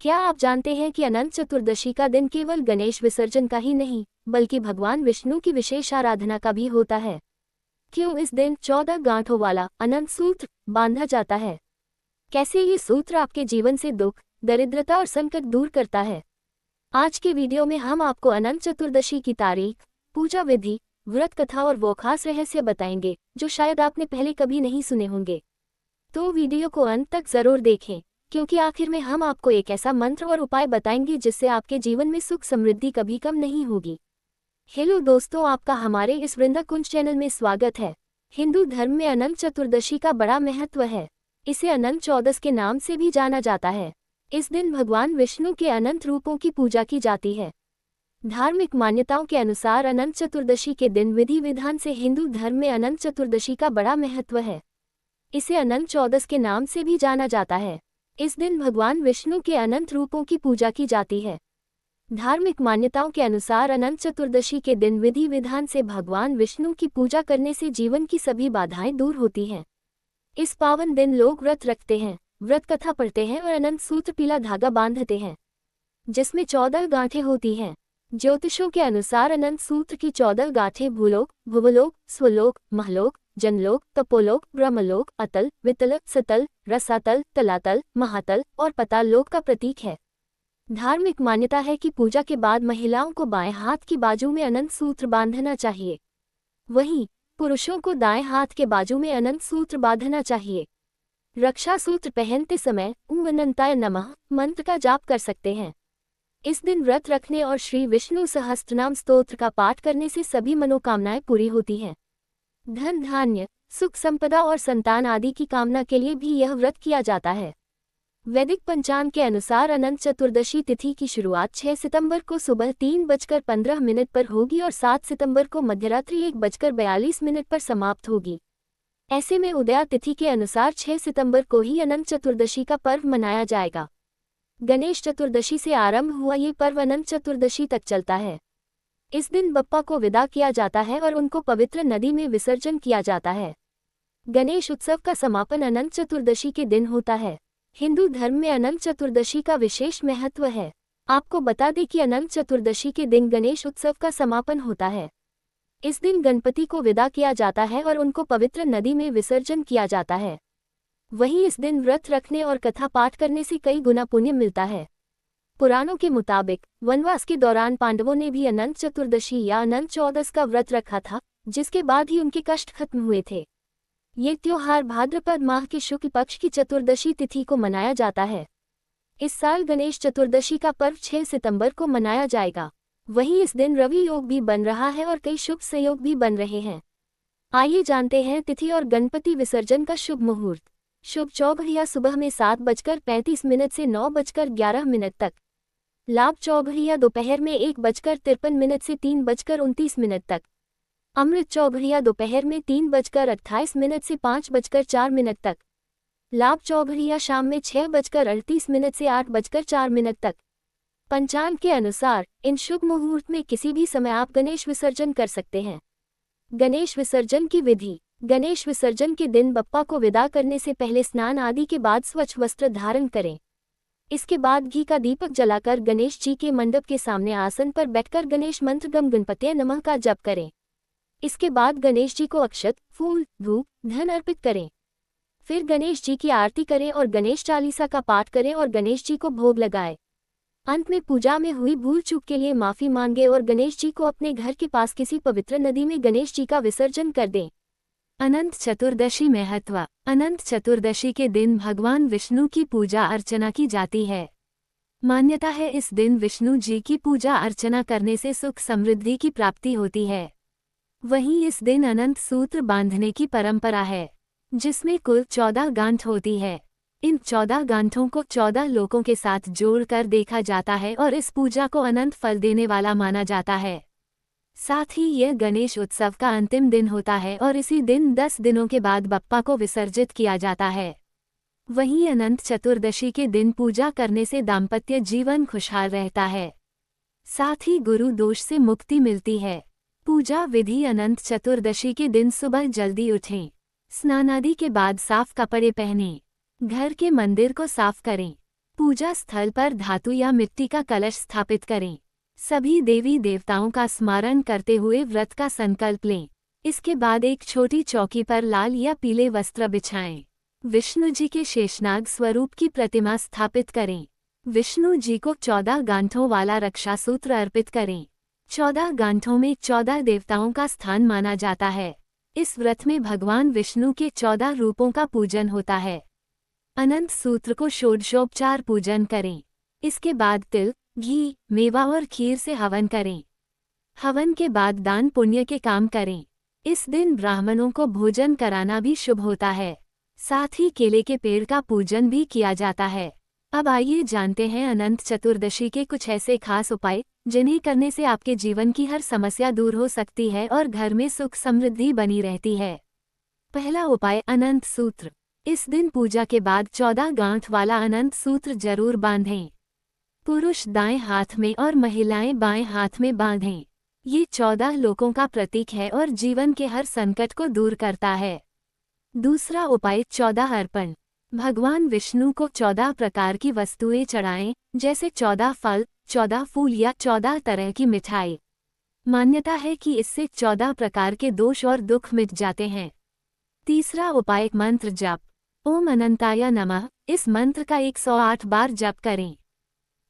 क्या आप जानते हैं कि अनंत चतुर्दशी का दिन केवल गणेश विसर्जन का ही नहीं, बल्कि भगवान विष्णु की विशेष आराधना का भी होता है। क्यों इस दिन 14 गांठों वाला अनंत सूत्र बांधा जाता है? कैसे ये सूत्र आपके जीवन से दुख, दरिद्रता और संकट दूर करता है? आज के वीडियो में हम आपको अनंत चतुर्दशी की तारीख, पूजा विधि, व्रत कथा और वो खास रहस्य बताएंगे जो शायद आपने पहले कभी नहीं सुने होंगे। तो वीडियो को अंत तक जरूर देखें, क्योंकि आखिर में हम आपको एक ऐसा मंत्र और उपाय बताएंगे जिससे आपके जीवन में सुख समृद्धि कभी कम नहीं होगी। हेलो दोस्तों, आपका हमारे इस वृंदा कुंज चैनल में स्वागत है। हिंदू धर्म में अनंत चतुर्दशी का बड़ा महत्व है। इसे अनंत चौदस के नाम से भी जाना जाता है। इस दिन भगवान विष्णु के अनंत रूपों की पूजा की जाती है। धार्मिक मान्यताओं के अनुसार अनंत चतुर्दशी के दिन विधि विधान से हिंदू धर्म में अनंत चतुर्दशी का बड़ा महत्व है। इसे अनंत चौदस के नाम से भी जाना जाता है। इस दिन भगवान विष्णु के अनंत रूपों की पूजा की जाती है। धार्मिक मान्यताओं के अनुसार अनंत चतुर्दशी के दिन विधि विधान से भगवान विष्णु की पूजा करने से जीवन की सभी बाधाएं दूर होती हैं। इस पावन दिन लोग व्रत रखते हैं, व्रत कथा पढ़ते हैं और अनंत सूत्र पीला धागा बांधते हैं, जिसमें 14 गांठें होती हैं। ज्योतिषों के अनुसार अनंत सूत्र की 14 गांठें भूलोक, भुवलोक, स्वलोक, महलोक, जनलोक, तपोलोक, ब्रह्मलोक, अतल, वितल, सतल, रसातल, तलातल, महातल और पताल लोक का प्रतीक है। धार्मिक मान्यता है कि पूजा के बाद महिलाओं को बाएं हाथ की बाजू में अनंत सूत्र बांधना चाहिए। वहीं पुरुषों को दाएं हाथ के बाजू में अनंत सूत्र बांधना चाहिए। रक्षा सूत्र पहनते समय ओम अनंताय नमः मंत्र का जाप कर सकते हैं। इस दिन व्रत रखने और श्री विष्णु सहस्त्रनाम स्तोत्र का पाठ करने से सभी मनोकामनाएं पूरी होती हैं। धन धान्य, सुख संपदा और संतान आदि की कामना के लिए भी यह व्रत किया जाता है। वैदिक पंचांग के अनुसार अनंत चतुर्दशी तिथि की शुरुआत 6 सितंबर को सुबह 3:15 पर होगी और 7 सितंबर को मध्यरात्रि 1:42 पर समाप्त होगी। ऐसे में उदया तिथि के अनुसार 6 सितंबर को ही अनंत चतुर्दशी का पर्व मनाया जाएगा। गणेश चतुर्दशी से आरंभ हुआ ये पर्व अनंत चतुर्दशी तक चलता है। इस दिन बप्पा को विदा किया जाता है और उनको पवित्र नदी में विसर्जन किया जाता है। गणेश उत्सव का समापन अनंत चतुर्दशी के दिन होता है। हिंदू धर्म में अनंत चतुर्दशी का विशेष महत्व है। आपको बता दें कि अनंत चतुर्दशी के दिन गणेश उत्सव का समापन होता है। इस दिन गणपति को विदा किया जाता है और उनको पवित्र नदी में विसर्जन किया जाता है। वहीं इस दिन व्रत रखने और कथा पाठ करने से कई गुना पुण्य मिलता है। पुराणों के मुताबिक वनवास के दौरान पांडवों ने भी अनंत चतुर्दशी या अनंत चौदस का व्रत रखा था, जिसके बाद ही उनके कष्ट खत्म हुए थे। ये त्योहार भाद्रपद माह के शुक्ल पक्ष की चतुर्दशी तिथि को मनाया जाता है। इस साल गणेश चतुर्दशी का पर्व 6 सितंबर को मनाया जाएगा। वहीं इस दिन रवि योग भी बन रहा है और कई शुभ संयोग भी बन रहे हैं। आइए जानते हैं तिथि और गणपति विसर्जन का शुभ मुहूर्त। शुभ चौघड़िया सुबह में 7:35 से 9:11 तक। लाभ चौघड़िया दोपहर में 1:53 से 3:29 तक। अमृत चौघड़िया दोपहर में 3:28 से 5:04 तक। लाभ चौघड़िया शाम में 6:38 से 8:04 तक। पंचांग के अनुसार इन शुभ मुहूर्त में किसी भी समय आप गणेश विसर्जन कर सकते हैं। गणेश विसर्जन की विधि। गणेश विसर्जन के दिन बप्पा को विदा करने से पहले स्नान आदि के बाद स्वच्छ वस्त्र धारण करें। इसके बाद घी का दीपक जलाकर गणेश जी के मंडप के सामने आसन पर बैठकर गणेश मंत्र गम गणपतये नमः का जप करें। इसके बाद गणेश जी को अक्षत, फूल, धूप, धन अर्पित करें। फिर गणेश जी की आरती करें और गणेश चालीसा का पाठ करें और गणेश जी को भोग लगाएं। अंत में पूजा में हुई भूल चूक के लिए माफी मांगे और गणेश जी को अपने घर के पास किसी पवित्र नदी में गणेश जी का विसर्जन कर दें। अनंत चतुर्दशी महत्व। अनंत चतुर्दशी के दिन भगवान विष्णु की पूजा अर्चना की जाती है। मान्यता है इस दिन विष्णु जी की पूजा अर्चना करने से सुख समृद्धि की प्राप्ति होती है। वहीं इस दिन अनंत सूत्र बांधने की परंपरा है, जिसमें कुल 14 गांठ होती है। इन 14 गांठों को 14 लोकों के साथ जोड़कर देखा जाता है और इस पूजा को अनंत फल देने वाला माना जाता है। साथ ही यह गणेश उत्सव का अंतिम दिन होता है और इसी दिन 10 दिनों के बाद बप्पा को विसर्जित किया जाता है। वहीं अनंत चतुर्दशी के दिन पूजा करने से दाम्पत्य जीवन खुशहाल रहता है। साथ ही गुरु दोष से मुक्ति मिलती है। पूजा विधि। अनंत चतुर्दशी के दिन सुबह जल्दी उठें, स्नान आदि के बाद साफ कपड़े पहनें, घर के मंदिर को साफ करें, पूजा स्थल पर धातु या मिट्टी का कलश स्थापित करें। सभी देवी देवताओं का स्मरण करते हुए व्रत का संकल्प लें। इसके बाद एक छोटी चौकी पर लाल या पीले वस्त्र बिछाएं। विष्णु जी के शेषनाग स्वरूप की प्रतिमा स्थापित करें। विष्णु जी को 14 गांठों वाला रक्षासूत्र अर्पित करें। 14 गांठों में 14 देवताओं का स्थान माना जाता है। इस व्रत में भगवान विष्णु के 14 रूपों का पूजन होता है। अनंत सूत्र को षोडशोपचार पूजन करें। इसके बाद तिल, घी, मेवा और खीर से हवन करें। हवन के बाद दान पुण्य के काम करें। इस दिन ब्राह्मणों को भोजन कराना भी शुभ होता है। साथ ही केले के पेड़ का पूजन भी किया जाता है। अब आइए जानते हैं अनंत चतुर्दशी के कुछ ऐसे खास उपाय जिन्हें करने से आपके जीवन की हर समस्या दूर हो सकती है और घर में सुख समृद्धि बनी रहती है। पहला उपाय, अनंत सूत्र। इस दिन पूजा के बाद 14 गांठ वाला अनंत सूत्र जरूर बांधें। पुरुष दाएं हाथ में और महिलाएं बाएं हाथ में बांधें। ये 14 लोकों का प्रतीक है और जीवन के हर संकट को दूर करता है। दूसरा उपाय, 14 अर्पण। भगवान विष्णु को 14 प्रकार की वस्तुएं चढ़ाएं, जैसे 14 फल, 14 फूल या 14 तरह की मिठाई। मान्यता है कि इससे 14 प्रकार के दोष और दुख मिट जाते हैं। तीसरा उपाय, मंत्र जप। ओम अनंताय नमः, इस मंत्र का 108 बार जप करें।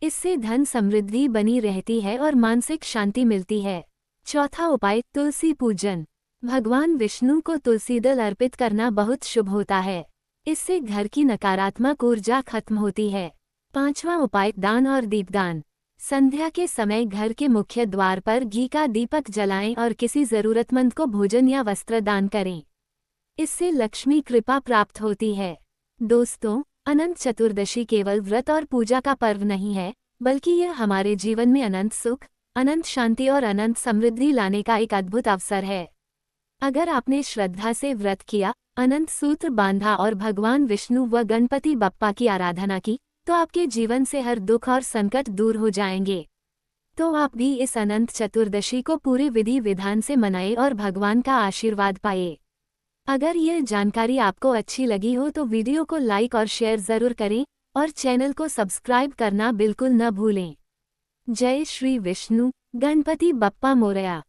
इससे धन समृद्धि बनी रहती है और मानसिक शांति मिलती है। चौथा उपाय, तुलसी पूजन। भगवान विष्णु को तुलसी दल अर्पित करना बहुत शुभ होता है। इससे घर की नकारात्मक ऊर्जा खत्म होती है। पांचवा उपाय, दान और दीपदान। संध्या के समय घर के मुख्य द्वार पर घी का दीपक जलाएं और किसी जरूरतमंद को भोजन या वस्त्र दान करें। इससे लक्ष्मी कृपा प्राप्त होती है। दोस्तों, अनंत चतुर्दशी केवल व्रत और पूजा का पर्व नहीं है, बल्कि यह हमारे जीवन में अनंत सुख, अनंत शांति और अनंत समृद्धि लाने का एक अद्भुत अवसर है। अगर आपने श्रद्धा से व्रत किया, अनंत सूत्र बांधा और भगवान विष्णु व गणपति बप्पा की आराधना की, तो आपके जीवन से हर दुख और संकट दूर हो जाएंगे। तो आप भी इस अनंत चतुर्दशी को पूरे विधि विधान से मनाएं और भगवान का आशीर्वाद पाए। अगर यह जानकारी आपको अच्छी लगी हो तो वीडियो को लाइक और शेयर जरूर करें और चैनल को सब्सक्राइब करना बिल्कुल न भूलें। जय श्री विष्णु, गणपति बप्पा मोरया।